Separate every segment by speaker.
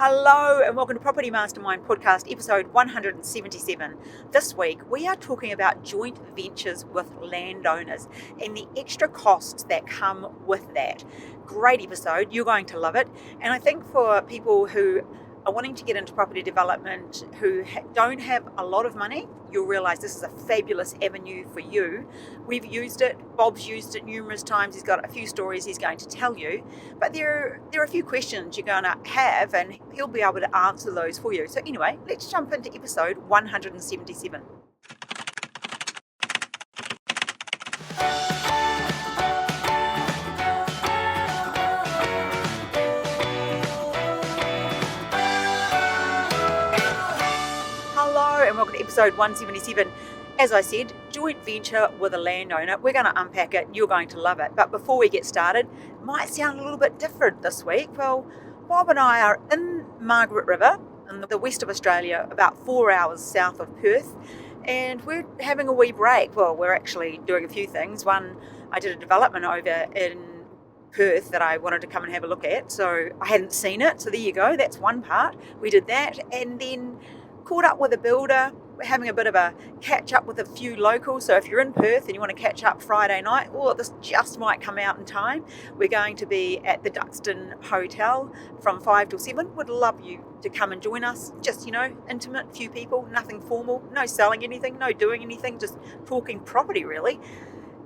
Speaker 1: Hello and welcome to Property Mastermind Podcast, episode 177. This week we are talking about joint ventures with landowners and the extra costs that come with that. Great episode, you're going to love it. And I think for people who are wanting to get into property development who don't have a lot of money, you'll realise this is a fabulous avenue for you. We've used it, Bob's used it numerous times, he's got a few stories he's going to tell you, but there are a few questions you're going to have and he'll be able to answer those for you. So anyway, let's jump into episode 177. And welcome to episode 177. As I said, joint venture with a landowner. We're going to unpack it. You're going to love it. But before we get started, it might sound a little bit different this week. Well, Bob and I are in Margaret River in the west of Australia, about 4 hours south of Perth, and we're having a wee break. Well, we're actually doing a few things. One, I did a development over in Perth that I wanted to come and have a look at, so I hadn't seen it. So there you go. That's one part. We did that, and then caught up with a builder. We're having a bit of a catch up with a few locals. So if you're in Perth and you want to catch up Friday night, this just might come out in time. We're going to be at the Duxton Hotel from 5 till 7. Would love you to come and join us. Just, intimate, few people, nothing formal, no selling anything, no doing anything, just talking property really.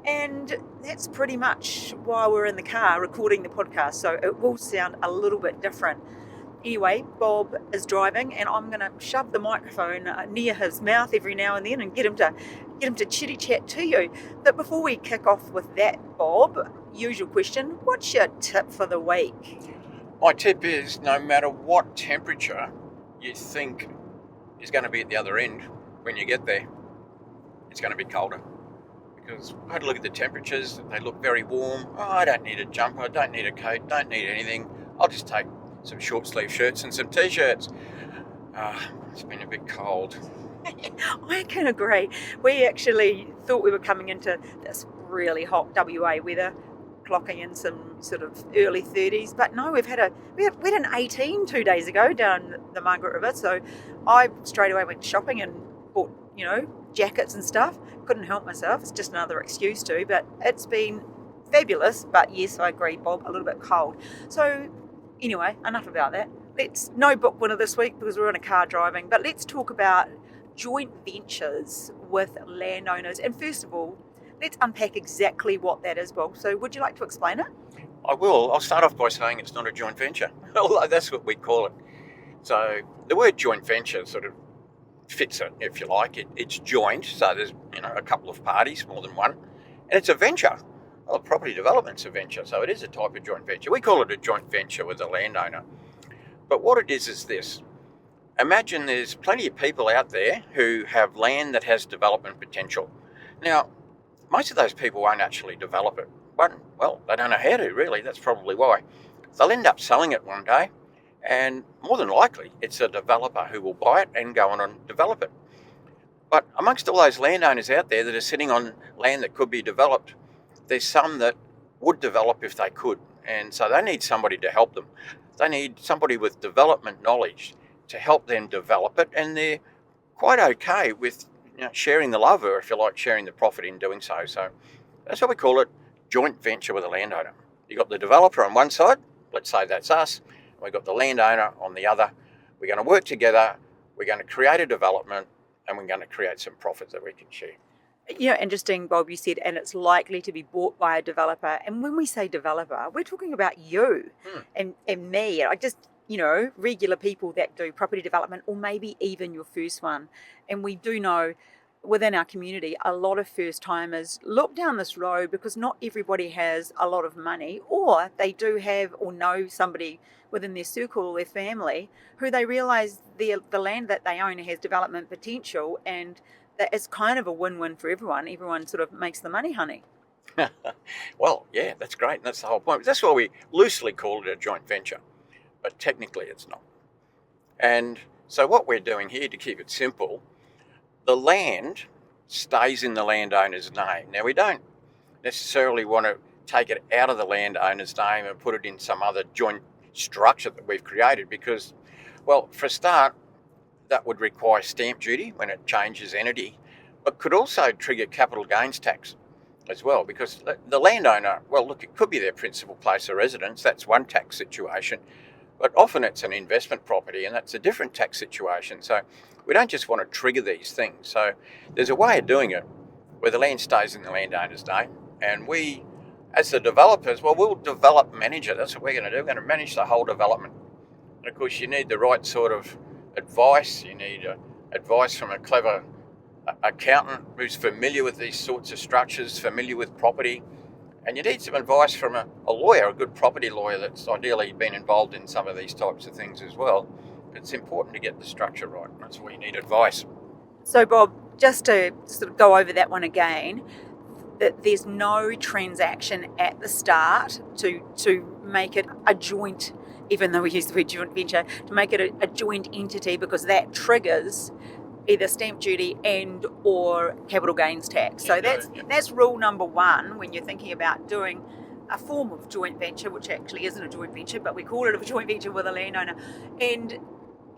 Speaker 1: And that's pretty much why we're in the car recording the podcast. So it will sound a little bit different. Anyway, Bob is driving and I'm going to shove the microphone near his mouth every now and then and get him to chitty chat to you. But before we kick off with that, Bob, usual question, what's your tip for the week?
Speaker 2: My tip is no matter what temperature you think is going to be at the other end when you get there, it's going to be colder. Because I had a look at the temperatures, they look very warm. Oh, I don't need a jumper, I don't need a coat, don't need anything. I'll just take some short sleeve shirts and some t-shirts. It's been a bit cold.
Speaker 1: I can agree. We actually thought we were coming into this really hot WA weather, clocking in some sort of early 30s, but no, we had an 18 2 days ago down the Margaret River. So I straight away went shopping and bought jackets and stuff. Couldn't help myself. It's just another excuse to, but it's been fabulous. But yes, I agree, Bob, a little bit cold. So anyway, enough about that. Let's no book winner this week because we're in a car driving, but let's talk about joint ventures with landowners. And first of all, let's unpack exactly what that is, Bob. So would you like to explain it?
Speaker 2: I will. I'll start off by saying it's not a joint venture, although that's what we call it. So the word joint venture sort of fits it, if you like. It's joint, so there's a couple of parties, more than one, and it's a venture. Well, property development's a venture, so it is a type of joint venture. We call it a joint venture with a landowner. But what it is this. Imagine there's plenty of people out there who have land that has development potential. Now, most of those people won't actually develop it. Well, they don't know how to, really. That's probably why. They'll end up selling it one day, and more than likely, it's a developer who will buy it and go on and develop it. But amongst all those landowners out there that are sitting on land that could be developed, there's some that would develop if they could, and so they need somebody to help them. They need somebody with development knowledge to help them develop it, and they're quite okay with sharing the love, or if you like, sharing the profit in doing so. So that's what we call it, joint venture with a landowner. You've got the developer on one side, let's say that's us, and we've got the landowner on the other. We're going to work together, we're going to create a development, and we're going to create some profit that we can share.
Speaker 1: Interesting, Bob, you said, and it's likely to be bought by a developer. And when we say developer, we're talking about you and me. I just, regular people that do property development, or maybe even your first one. And we do know within our community, a lot of first timers look down this road because not everybody has a lot of money, or they do have or know somebody within their circle or their family who they realise the land that they own has development potential, and that is kind of a win-win for everyone. Everyone sort of makes the money, honey.
Speaker 2: Well, yeah, that's great. That's the whole point. That's why we loosely call it a joint venture, but technically it's not. And so what we're doing here, to keep it simple, the land stays in the landowner's name. Now, we don't necessarily want to take it out of the landowner's name and put it in some other joint structure that we've created because, well, for a start, that would require stamp duty when it changes entity, but could also trigger capital gains tax as well because the landowner, well, look, it could be their principal place of residence. That's one tax situation, but often it's an investment property and that's a different tax situation. So we don't just want to trigger these things. So there's a way of doing it where the land stays in the landowner's name and we, as the developers, well, we'll develop manage it. That's what we're going to do. We're going to manage the whole development. And of course, you need the right sort of advice. You need advice from a clever accountant who's familiar with these sorts of structures, familiar with property. And you need some advice from a lawyer, a good property lawyer that's ideally been involved in some of these types of things as well. It's important to get the structure right. That's why you need advice.
Speaker 1: So, Bob, just to sort of go over that one again, that there's no transaction at the start to make it a joint, even though we use the word joint venture, to make it a joint entity because that triggers either stamp duty and or capital gains tax. So that's rule number one when you're thinking about doing a form of joint venture, which actually isn't a joint venture, but we call it a joint venture with a landowner. And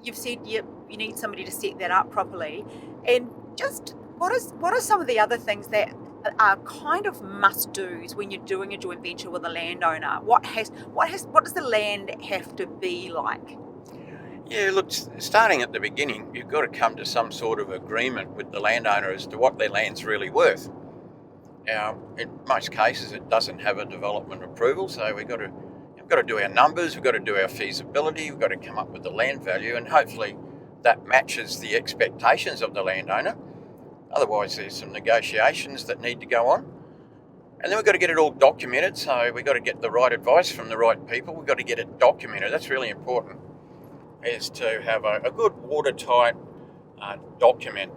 Speaker 1: you've said you need somebody to set that up properly. And just what are some of the other things that are kind of must-dos when you're doing a joint venture with a landowner? What does the land have to be like?
Speaker 2: Yeah, look, starting at the beginning, you've got to come to some sort of agreement with the landowner as to what their land's really worth. Now, in most cases, it doesn't have a development approval, so we've got to do our numbers, we've got to do our feasibility, we've got to come up with the land value, and hopefully that matches the expectations of the landowner. Otherwise, there's some negotiations that need to go on. And then we've got to get it all documented, so we've got to get the right advice from the right people. We've got to get it documented. That's really important, is to have a good watertight document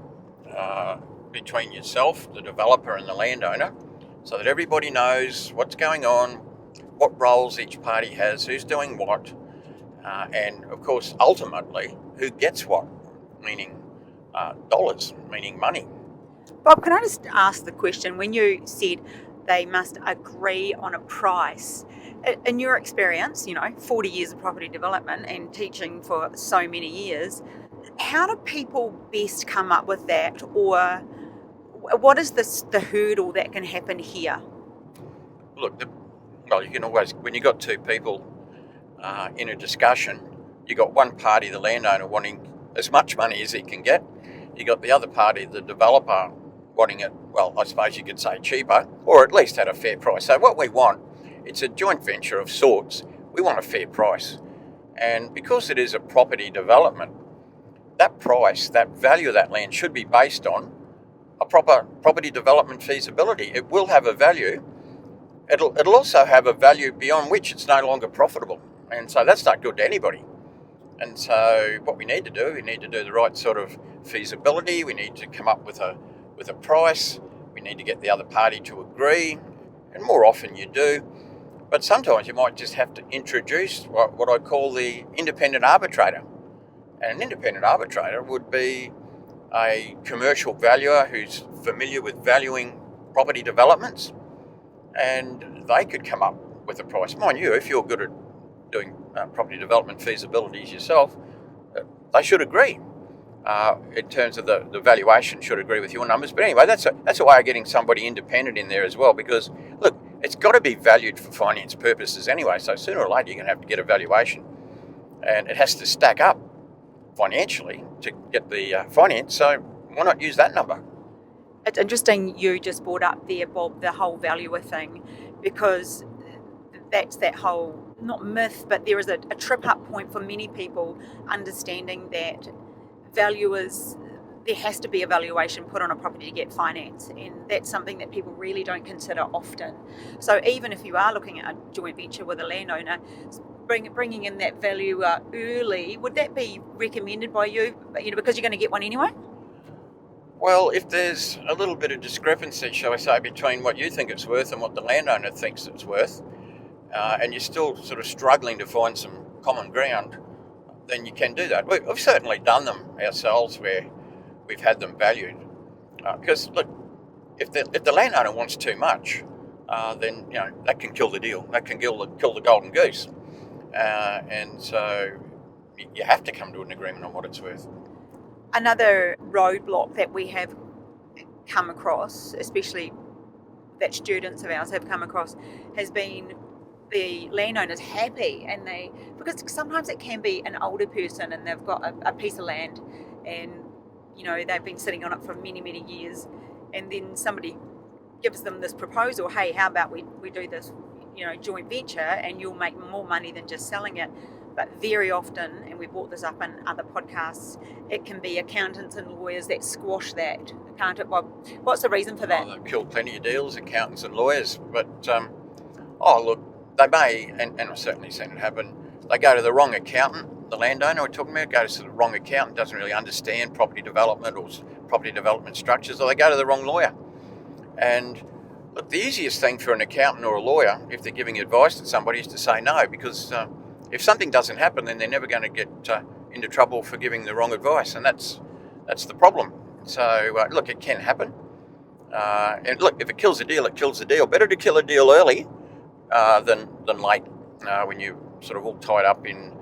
Speaker 2: between yourself, the developer and the landowner, so that everybody knows what's going on, what roles each party has, who's doing what, and of course, ultimately, who gets what, meaning dollars, meaning money.
Speaker 1: Bob, can I just ask the question, when you said they must agree on a price, in your experience, 40 years of property development and teaching for so many years, how do people best come up with that, or what is the hurdle that can happen here?
Speaker 2: Look, you can always, when you've got two people in a discussion, you've got one party, the landowner, wanting as much money as he can get. You've got the other party, the developer, wanting it, well, I suppose you could say cheaper, or at least at a fair price. So what we want, it's a joint venture of sorts. We want a fair price. And because it is a property development, that price, that value of that land should be based on a proper property development feasibility. It will have a value. It'll also have a value beyond which it's no longer profitable. And so that's not good to anybody. And so what we need to do the right sort of feasibility. We need to come up with a price. We need to get the other party to agree. And more often you do. But sometimes you might just have to introduce what I call the independent arbitrator. And an independent arbitrator would be a commercial valuer who's familiar with valuing property developments, and they could come up with a price. Mind you, if you're good at doing property development feasibilities yourself, they should agree in terms of the valuation should agree with your numbers. But anyway, that's a way of getting somebody independent in there as well, because look, it's got to be valued for finance purposes anyway, so sooner or later you're going to have to get a valuation, and it has to stack up financially to get the finance, so why not use that number?
Speaker 1: It's interesting you just brought up there, Bob, the whole valuer thing, because that's that whole, not myth, but there is a trip up point for many people understanding that valuers, there has to be a valuation put on a property to get finance, and that's something that people really don't consider often. So even if you are looking at a joint venture with a landowner, bringing in that valuer early, would that be recommended by you, because you're going to get one anyway?
Speaker 2: Well, if there's a little bit of discrepancy, shall I say, between what you think it's worth and what the landowner thinks it's worth, and you're still sort of struggling to find some common ground, then you can do that. We've certainly done them ourselves where we've had them valued. Because, look, if the landowner wants too much, then that can kill the deal. That can kill the golden goose. and so you have to come to an agreement on what it's worth.
Speaker 1: Another roadblock that we have come across, especially that students of ours have come across, has been the landowners happy, and because sometimes it can be an older person and they've got a piece of land and they've been sitting on it for many, many years, and then somebody gives them this proposal, hey, how about we do this joint venture and you'll make more money than just selling it. But very often, and we brought this up in other podcasts, it can be accountants and lawyers that squash that. Can't it, Bob? What's the reason for that?
Speaker 2: They've killed plenty of deals, accountants and lawyers. But, look, they may, and I've certainly seen it happen, they go to the wrong accountant, the landowner we're talking about, goes to the wrong accountant, doesn't really understand property development or property development structures, or they go to the wrong lawyer. And look, the easiest thing for an accountant or a lawyer, if they're giving advice to somebody, is to say no, because if something doesn't happen, then they're never going to get into trouble for giving the wrong advice, and that's the problem. So, look, it can happen. And look, if it kills a deal, it kills a deal. Better to kill a deal early than late, when you're sort of all tied up in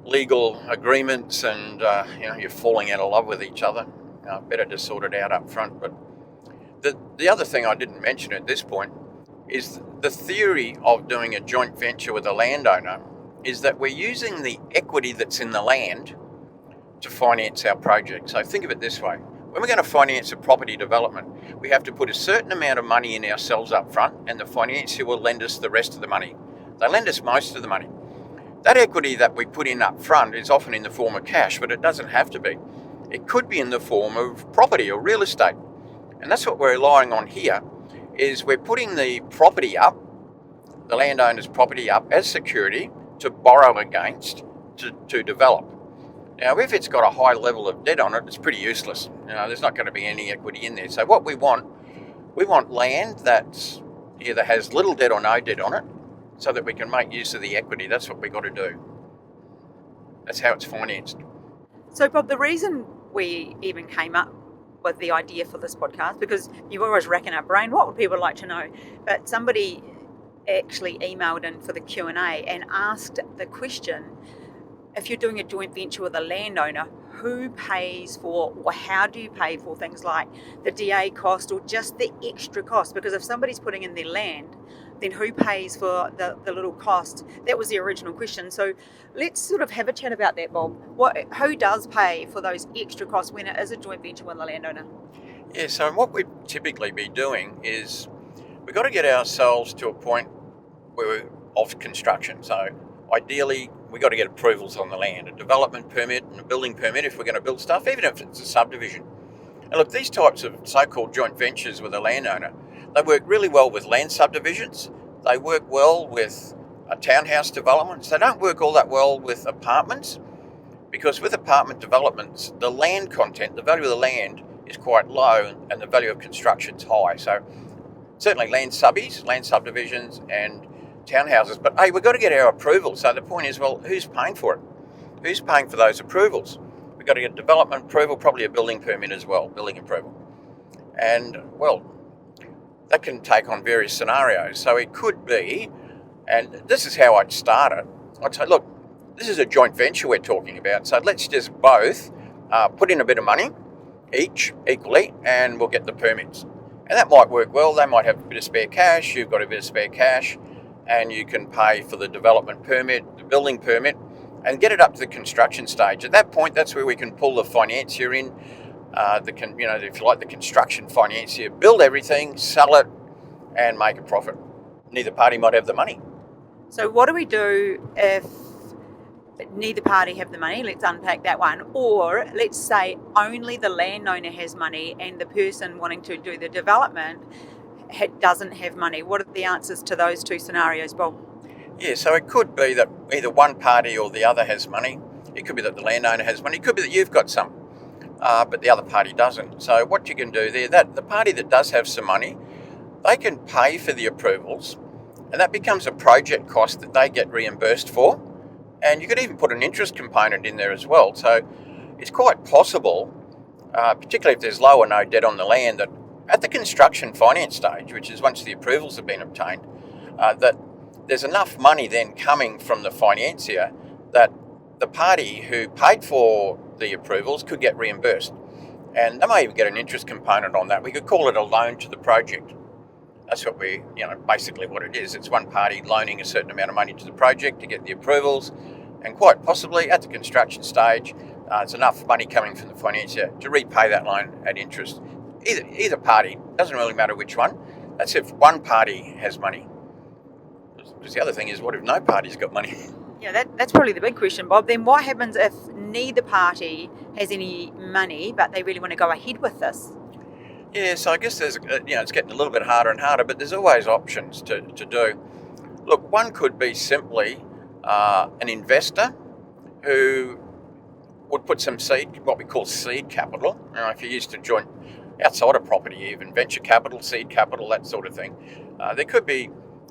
Speaker 2: legal agreements and you're falling out of love with each other. Better to sort it out up front. But the other thing I didn't mention at this point is the theory of doing a joint venture with a landowner is that we're using the equity that's in the land to finance our project. So think of it this way. When we're going to finance a property development, we have to put a certain amount of money in ourselves up front, and the financier will lend us the rest of the money. They lend us most of the money. That equity that we put in up front is often in the form of cash, but it doesn't have to be. It could be in the form of property or real estate. And that's what we're relying on here, is we're putting the property up, the landowner's property up as security to borrow against to develop. Now, if it's got a high level of debt on it, it's pretty useless. There's not going to be any equity in there. So what we want land that either has little debt or no debt on it, so that we can make use of the equity. That's what we've got to do. That's how it's financed.
Speaker 1: So, Bob, the reason we even came up with the idea for this podcast, because you're always racking our brain, what would people like to know? But somebody actually emailed in for the Q&A and asked the question, if you're doing a joint venture with a landowner, who pays for, or how do you pay for things like the DA cost or just the extra cost? Because if somebody's putting in their land, then who pays for the little cost? That was the original question. So let's sort of have a chat about that, Bob. Who does pay for those extra costs when it is a joint venture with a landowner?
Speaker 2: Yeah, so what we'd typically be doing is we've got to get ourselves to a point where we're off construction. So ideally, we've got to get approvals on the land, a development permit and a building permit if we're going to build stuff, even if it's a subdivision. And look, these types of so-called joint ventures with a landowner, they work really well with land subdivisions. They work well with townhouse developments. They don't work all that well with apartments, because with apartment developments, the land content, the value of the land is quite low and the value of construction's high. So certainly land subdivisions and townhouses. But hey, we've got to get our approval. So the point is, well, who's paying for it? Who's paying for those approvals? We've got to get development approval, probably a building permit as well, building approval. And, well, that can take on various scenarios. So it could be, and this is how I'd start it. I'd say, look, this is a joint venture we're talking about, so let's just both put in a bit of money, each, equally, and we'll get the permits. And that might work well. They might have a bit of spare cash, you've got a bit of spare cash, and you can pay for the development permit, the building permit, and get it up to the construction stage. At that point, that's where we can pull the financier in, if you like, the construction financier, build everything, sell it, and make a profit. Neither party might have the money.
Speaker 1: So what do we do if neither party have the money? Let's unpack that one. Or let's say only the landowner has money and the person wanting to do the development doesn't have money. What are the answers to those two scenarios, Bob?
Speaker 2: Yeah, so it could be that either one party or the other has money. It could be that the landowner has money. It could be that you've got some, but the other party doesn't. So what you can do there, that the party that does have some money, they can pay for the approvals, and that becomes a project cost that they get reimbursed for. And you could even put an interest component in there as well. So it's quite possible, particularly if there's low or no debt on the land, that at the construction finance stage, which is once the approvals have been obtained, that there's enough money then coming from the financier that the party who paid for the approvals could get reimbursed. And they may even get an interest component on that. We could call it a loan to the project. That's what basically what it is. It's one party loaning a certain amount of money to the project to get the approvals, and quite possibly at the construction stage, there's enough money coming from the financier to repay that loan at interest. Either party, doesn't really matter which one. That's if one party has money. Because the other thing is, what if no party's got money?
Speaker 1: Yeah, that's probably the big question, Bob. Then what happens if neither party has any money, but they really want to go ahead with this?
Speaker 2: Yeah, so I guess there's, it's getting a little bit harder and harder, but there's always options to do. Look, one could be simply an investor who would put some what we call seed capital. If you're used to joint outside of property, even venture capital, seed capital, that sort of thing. There could be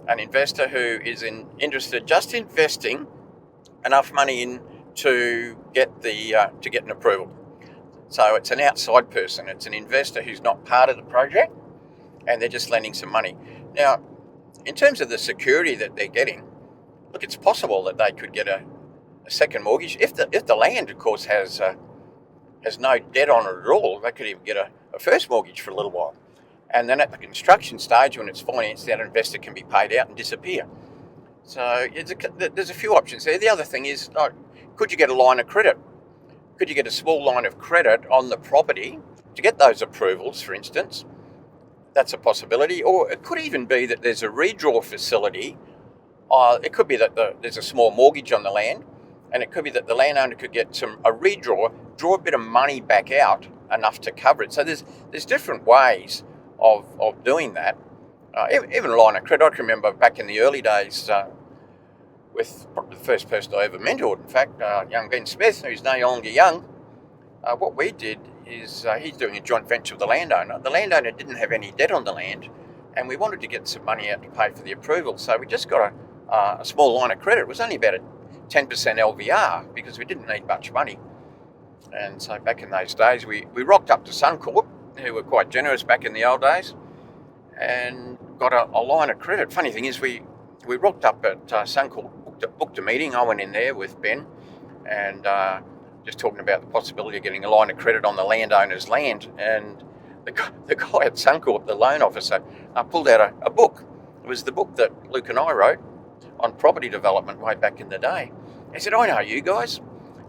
Speaker 2: an investor who is interested just investing enough money in to get an approval. So it's an outside person. It's an investor who's not part of the project, and they're just lending some money. Now, in terms of the security that they're getting, look, it's possible that they could get a second mortgage if the land, of course, has no debt on it at all. They could even get a first mortgage for a little while, and then at the construction stage, when it's financed, that investor can be paid out and disappear. So there's a few options there. The other thing is, could you get a line of credit? Could you get a small line of credit on the property to get those approvals, for instance? That's a possibility. Or it could even be that there's a redraw facility. It could be that there's a small mortgage on the land, and it could be that the landowner could get a redraw, draw a bit of money back out, enough to cover it. So there's different ways of doing that. Even a line of credit. I can remember back in the early days, with probably the first person I ever mentored, in fact, young Ben Smith, who's no longer young. What we did is he's doing a joint venture with the landowner. The landowner didn't have any debt on the land, and we wanted to get some money out to pay for the approval. So we just got a small line of credit. It was only about a 10% LVR because we didn't need much money. And so back in those days, we rocked up to Suncorp, who were quite generous back in the old days, and got a line of credit. Funny thing is, we rocked up at Suncorp, booked a meeting. I went in there with Ben and just talking about the possibility of getting a line of credit on the landowner's land. And the guy at Suncorp, the loan officer, pulled out a book. It was the book that Luke and I wrote on property development way back in the day. He said, "I know you guys,"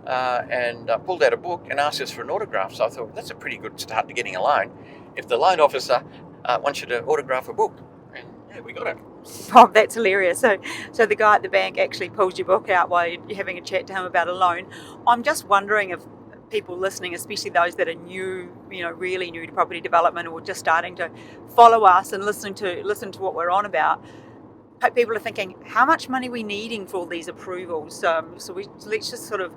Speaker 2: and pulled out a book and asked us for an autograph. So I thought, that's a pretty good start to getting a loan if the loan officer wants you to autograph a book. And yeah, we got it.
Speaker 1: Oh, that's hilarious. So the guy at the bank actually pulls your book out while you're having a chat to him about a loan. I'm just wondering if people listening, especially those that are new, really new to property development or just starting to follow us and listen to what we're on about, people are thinking, how much money are we needing for all these approvals? So let's just sort of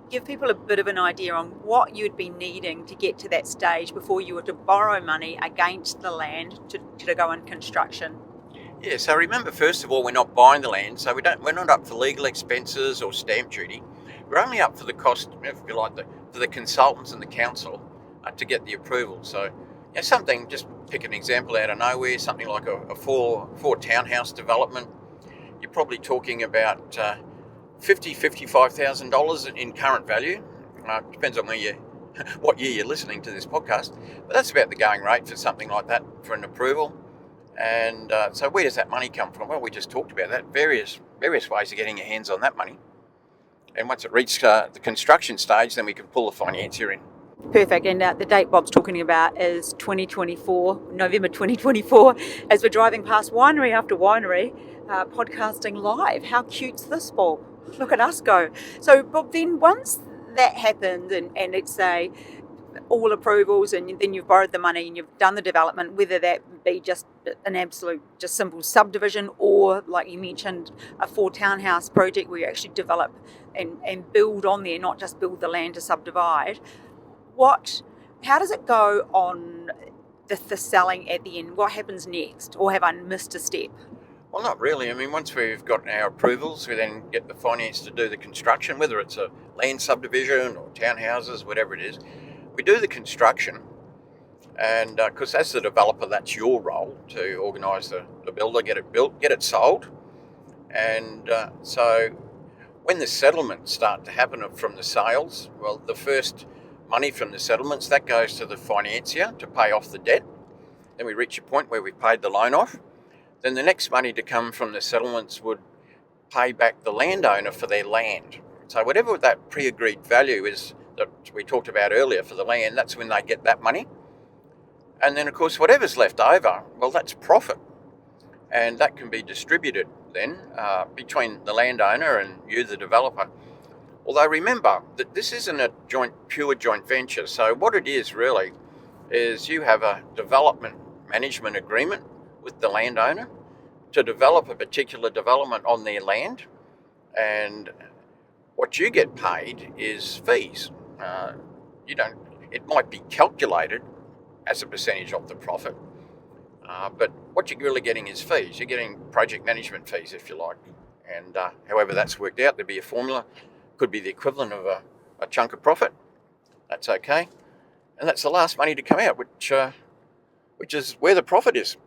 Speaker 1: give people a bit of an idea on what you'd be needing to get to that stage before you were to borrow money against the land to go in construction.
Speaker 2: Yeah, so remember, first of all, we're not buying the land, so we're not up for legal expenses or stamp duty. We're only up for the cost, if you like, for the consultants and the council to get the approval. So, something, just pick an example out of nowhere, something like a four townhouse development. You're probably talking about $55,000 in current value. Depends on what year you're listening to this podcast, but that's about the going rate for something like that for an approval. And so where does that money come from? Well, we just talked about that. Various ways of getting your hands on that money. And once it reaches the construction stage, then we can pull the financier in.
Speaker 1: Perfect. And the date Bob's talking about is 2024, November 2024, as we're driving past winery after winery, podcasting live. How cute's this, Bob? Look at us go. So, Bob, then once that happens and let's say all approvals and then you've borrowed the money and you've done the development, whether that be just an absolute just simple subdivision or, like you mentioned, a 4 townhouse project where you actually develop and build on there, not just build the land to subdivide, how does it go on the selling at the end? What happens next? Or have I missed a step?
Speaker 2: Well, not really. I mean, once we've got our approvals, we then get the finance to do the construction, whether it's a land subdivision or townhouses, whatever it is. We do the construction, and because as the developer, that's your role to organise the builder, get it built, get it sold. And so when the settlements start to happen from the sales, well, the first money from the settlements, that goes to the financier to pay off the debt. Then we reach a point where we've paid the loan off. Then the next money to come from the settlements would pay back the landowner for their land. So whatever that pre-agreed value is that we talked about earlier for the land, that's when they get that money. And then, of course, whatever's left over, well, that's profit. And that can be distributed then between the landowner and you, the developer. Although remember that this isn't a pure joint venture. So what it is really is you have a development management agreement with the landowner to develop a particular development on their land. And what you get paid is fees. It might be calculated as a percentage of the profit, but what you're really getting is fees. You're getting project management fees, if you like. And however that's worked out, there'd be a formula. Could be the equivalent of a chunk of profit. That's okay. And that's the last money to come out, which is where the profit is.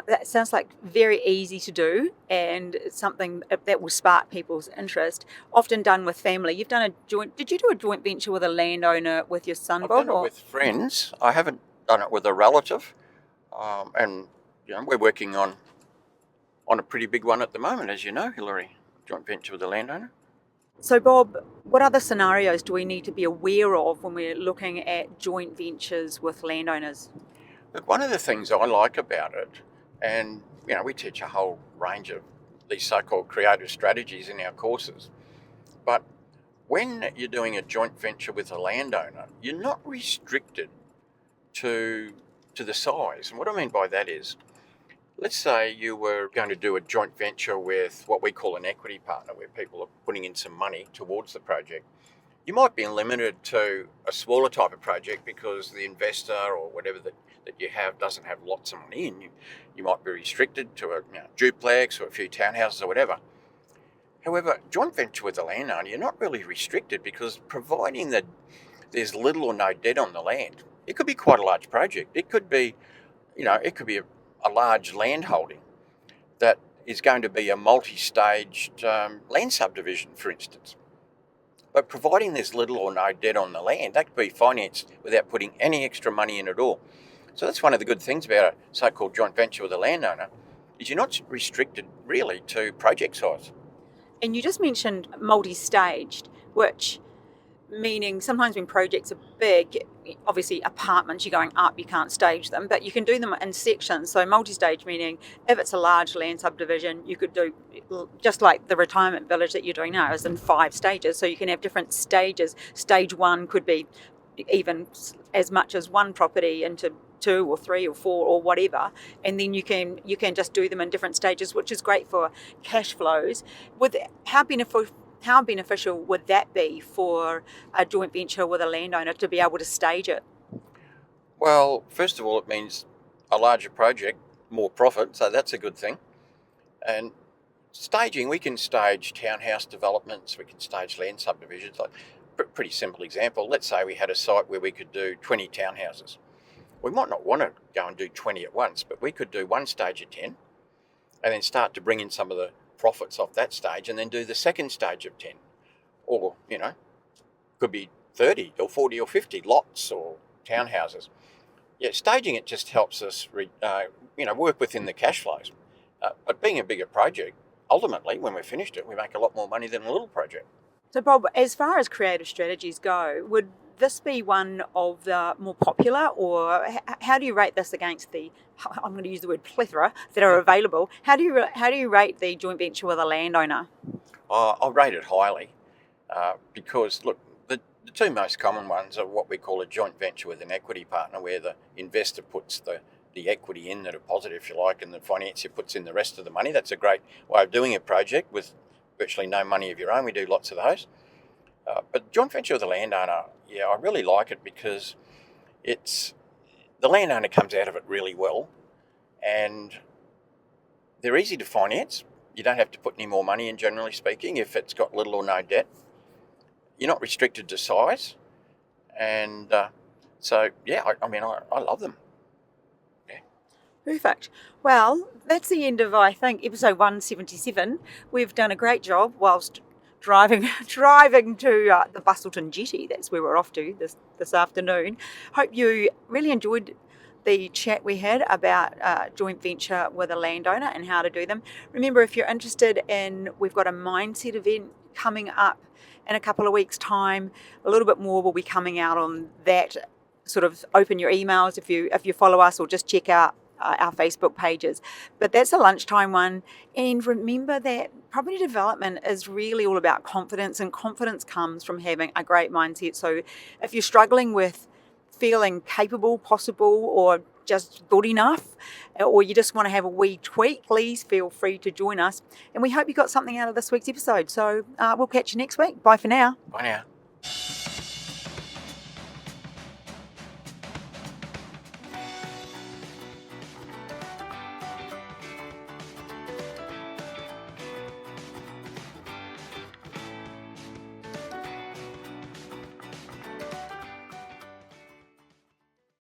Speaker 1: That sounds like very easy to do, and it's something that will spark people's interest. Often done with family. You've done Did you do a joint venture with a landowner with your son,
Speaker 2: I've
Speaker 1: Bob?
Speaker 2: done it with friends. I haven't done it with a relative, and we're working on a pretty big one at the moment, as you know, Hilary. Joint venture with a landowner.
Speaker 1: So, Bob, what other scenarios do we need to be aware of when we're looking at joint ventures with landowners?
Speaker 2: Look, one of the things I like about it, and we teach a whole range of these so-called creative strategies in our courses, but when you're doing a joint venture with a landowner, you're not restricted to the size. And what I mean by that is, let's say you were going to do a joint venture with what we call an equity partner, where people are putting in some money towards the project. You might be limited to a smaller type of project because the investor or whatever that you have doesn't have lots of money in. You might be restricted to a duplex or a few townhouses or whatever. However, joint venture with a landowner, you're not really restricted, because providing that there's little or no debt on the land, it could be quite a large project. It could be, a large land holding that is going to be a multi-staged land subdivision, for instance. But providing there's little or no debt on the land, that could be financed without putting any extra money in at all. So that's one of the good things about a so-called joint venture with a landowner, is you're not restricted really to project size.
Speaker 1: And you just mentioned multi-staged, which meaning sometimes when projects are big, obviously apartments, you're going up, you can't stage them, but you can do them in sections. So multi-stage meaning if it's a large land subdivision, you could do, just like the retirement village that you're doing now is in 5 stages. So you can have different stages. Stage 1 could be even as much as one property into 2 or 3 or 4 or whatever, and then you can just do them in different stages, which is great for cash flows. With how beneficial would that be for a joint venture with a landowner to be able to stage it?
Speaker 2: Well, first of all, it means a larger project, more profit, so that's a good thing. And staging, we can stage townhouse developments, we can stage land subdivisions. Like pretty simple example, let's say we had a site where we could do 20 townhouses. We might not want to go and do 20 at once, but we could do one stage of 10 and then start to bring in some of the profits off that stage and then do the second stage of 10. Or, could be 30 or 40 or 50 lots or townhouses. Yeah, staging it just helps us, work within the cash flows. But being a bigger project, ultimately, when we've finished it, we make a lot more money than a little project.
Speaker 1: So, Bob, as far as creative strategies go, would this be one of the more popular, or how do you rate this against the, I'm going to use the word plethora, that are available? How do you rate the joint venture with a landowner?
Speaker 2: I'll rate it highly because, look, the 2 most common ones are what we call a joint venture with an equity partner, where the investor puts the equity in, the deposit, if you like, and the financier puts in the rest of the money. That's a great way of doing a project with virtually no money of your own. We do lots of those. But joint venture with a landowner, yeah, I really like it because the landowner comes out of it really well, and they're easy to finance. You don't have to put any more money in, generally speaking, if it's got little or no debt. You're not restricted to size, and so yeah, I love them. Yeah.
Speaker 1: Perfect. Well, that's the end of, I think, episode 177. We've done a great job whilst driving to the Bustleton Jetty. That's where we're off to this afternoon. Hope you really enjoyed the chat we had about joint venture with a landowner and how to do them. Remember, if you're interested we've got a mindset event coming up in a couple of weeks' time. A little bit more will be coming out on that. Sort of open your emails if you follow us, or just check out our Facebook pages. But that's a lunchtime one. And remember that property development is really all about confidence, and confidence comes from having a great mindset. So if you're struggling with feeling capable, possible, or just good enough, or you just want to have a wee tweak, please feel free to join us. And we hope you got something out of this week's episode. So we'll catch you next week. Bye for now.
Speaker 2: Bye now.